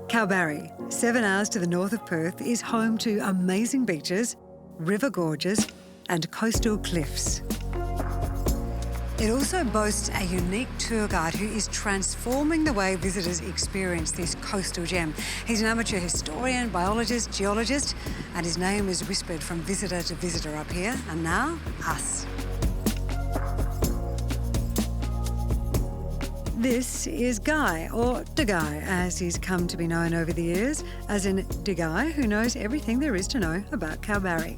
Kalbarri, 7 hours to the north of Perth, is home to amazing beaches, river gorges and coastal cliffs. It also boasts a unique tour guide who is transforming the way visitors experience this coastal gem. He's an amateur historian, biologist, geologist, and his name is whispered from visitor to visitor up here, and now, us. This is Guy, or Da Guy, as he's come to be known over the years, as in Da Guy who knows everything there is to know about Kalbarri.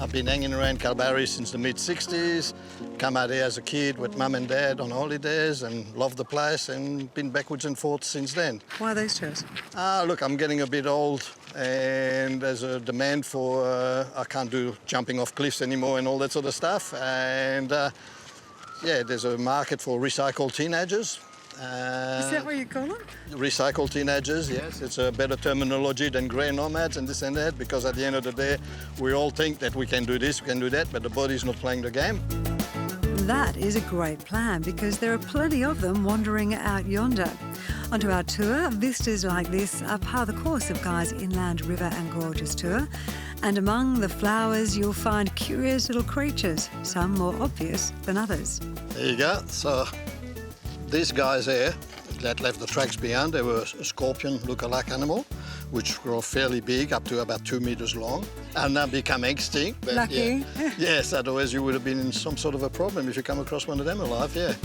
I've been hanging around Kalbarri since the mid-60s, come out here as a kid with mum and dad on holidays and loved the place and been backwards and forwards since then. Why those tours? Look, I'm getting a bit old and there's a demand for, I can't do jumping off cliffs anymore and all that sort of stuff. And yeah, there's a market for recycled teenagers. Is that what you call them? Recycled teenagers, yes. It's a better terminology than grey nomads and this and that, because at the end of the day, we all think that we can do this, we can do that, but the body's not playing the game. That is a great plan, because there are plenty of them wandering out yonder. Onto our tour, vistas like this are par the course of Guy's Inland River and Gorges tour. And among the flowers, you'll find curious little creatures, some more obvious than others. There you go. So these guys here that left the tracks behind, they were a scorpion look-alike animal, which grow fairly big, up to about 2 meters long, and now become extinct. But lucky. Yeah, yes, otherwise you would have been in some sort of a problem if you come across one of them alive, yeah.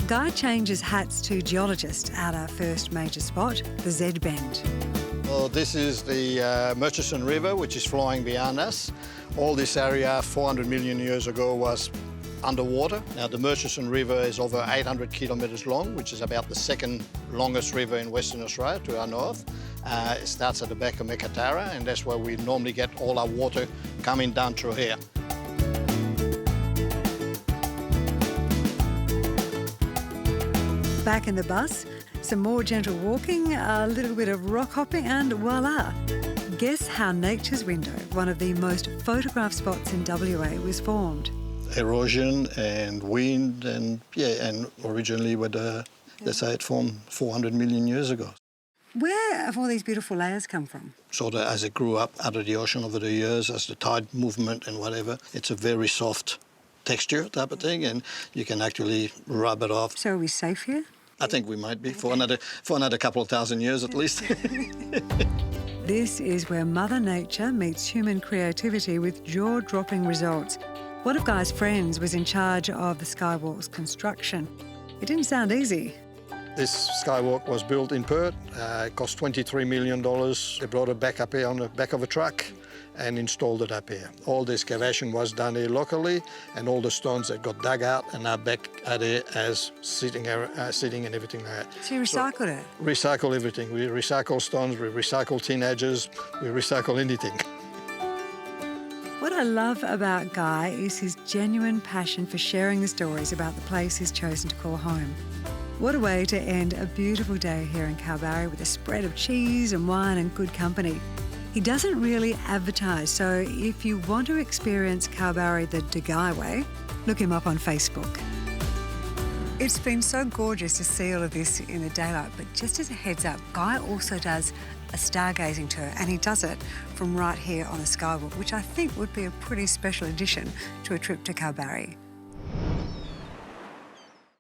Guy changes hats to geologist at our first major spot, the Z Bend. Well, this is the Murchison River, which is flowing behind us. All this area 400 million years ago was underwater. Now, the Murchison River is over 800 kilometres long, which is about the second longest river in Western Australia to our north. It starts at the back of Mekatara, and that's where we normally get all our water coming down through here. Back in the bus, some more gentle walking, a little bit of rock hopping, and voila! Guess how nature's window, one of the most photographed spots in WA, was formed. Erosion and wind and, yeah, and originally they say it formed 400 million years ago. Where have all these beautiful layers come from? Sort of as it grew up out of the ocean over the years, as the tide movement and whatever, it's a very soft texture type of thing, and you can actually rub it off. So are we safe here? I think we might be for another couple of thousand years at least. This is where Mother Nature meets human creativity with jaw-dropping results. One of Guy's friends was in charge of the skywalk's construction. It didn't sound easy. This skywalk was built in Perth. It cost $23 million. They brought it back up here on the back of a truck and installed it up here. All the excavation was done here locally, and all the stones that got dug out and are back out here as sitting and everything like that. So you recycled it? Recycle everything. We recycle stones, we recycle teenagers, we recycle anything. What I love about Guy is his genuine passion for sharing the stories about the place he's chosen to call home. What a way to end a beautiful day here in Kalbarri with a spread of cheese and wine and good company. He doesn't really advertise, so if you want to experience Kalbarri the Da Guy way, look him up on Facebook. It's been so gorgeous to see all of this in the daylight, but just as a heads up, Guy also does a stargazing tour, and he does it from right here on the skywalk, which I think would be a pretty special addition to a trip to Kalbarri.